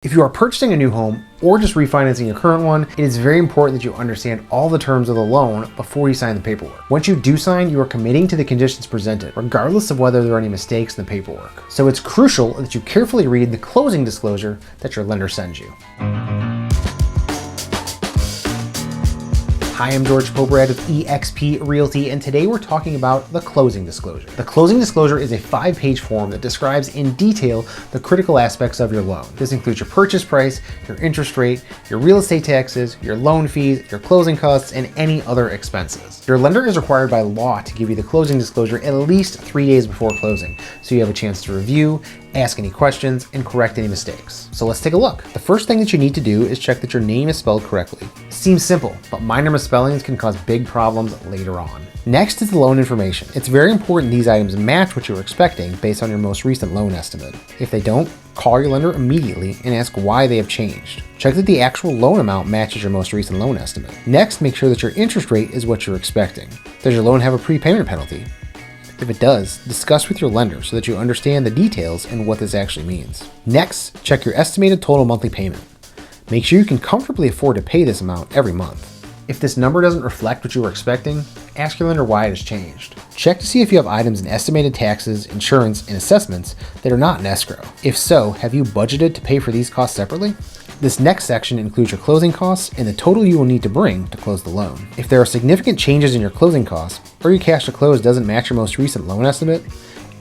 If you are purchasing a new home or just refinancing your current one, it is very important that you understand all the terms of the loan before you sign the paperwork. Once you do sign, you are committing to the conditions presented, regardless of whether there are any mistakes in the paperwork. So it's crucial that you carefully read the closing disclosure that your lender sends you. Hi, I'm George Poporad of eXp Realty, and today we're talking about the closing disclosure. The closing disclosure is a 5-page form that describes in detail the critical aspects of your loan. This includes your purchase price, your interest rate, your real estate taxes, your loan fees, your closing costs, and any other expenses. Your lender is required by law to give you the closing disclosure at least 3 days before closing, so you have a chance to review, ask any questions, and correct any mistakes. So let's take a look. The first thing that you need to do is check that your name is spelled correctly. Seems simple, but minor misspellings can cause big problems later on. Next is the loan information. It's very important these items match what you were expecting based on your most recent loan estimate. If they don't, call your lender immediately and ask why they have changed. Check that the actual loan amount matches your most recent loan estimate. Next, make sure that your interest rate is what you're expecting. Does your loan have a prepayment penalty? If it does, discuss with your lender so that you understand the details and what this actually means. Next, check your estimated total monthly payment. Make sure you can comfortably afford to pay this amount every month. If this number doesn't reflect what you were expecting, ask your lender why it has changed. Check to see if you have items in estimated taxes, insurance, and assessments that are not in escrow. If so, have you budgeted to pay for these costs separately? This next section includes your closing costs and the total you will need to bring to close the loan. If there are significant changes in your closing costs, or your cash to close doesn't match your most recent loan estimate,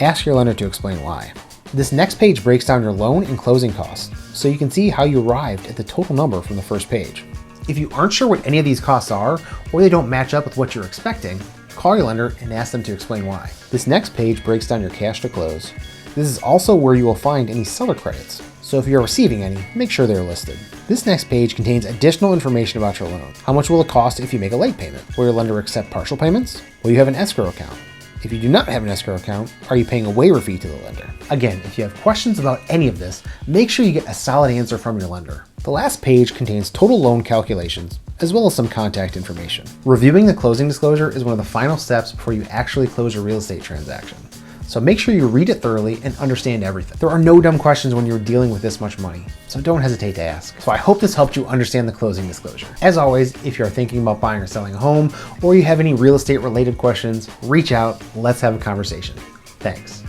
ask your lender to explain why. This next page breaks down your loan and closing costs, so you can see how you arrived at the total number from the first page. If you aren't sure what any of these costs are, or they don't match up with what you're expecting, call your lender and ask them to explain why. This next page breaks down your cash to close. This is also where you will find any seller credits, so if you're receiving any, make sure they're listed. This next page contains additional information about your loan. How much will it cost if you make a late payment? Will your lender accept partial payments? Will you have an escrow account? If you do not have an escrow account, are you paying a waiver fee to the lender? Again, if you have questions about any of this, make sure you get a solid answer from your lender. The last page contains total loan calculations, as well as some contact information. Reviewing the closing disclosure is one of the final steps before you actually close your real estate transaction. So make sure you read it thoroughly and understand everything. There are no dumb questions when you're dealing with this much money, so don't hesitate to ask. So I hope this helped you understand the closing disclosure. As always, if you're thinking about buying or selling a home, or you have any real estate related questions, reach out, let's have a conversation. Thanks.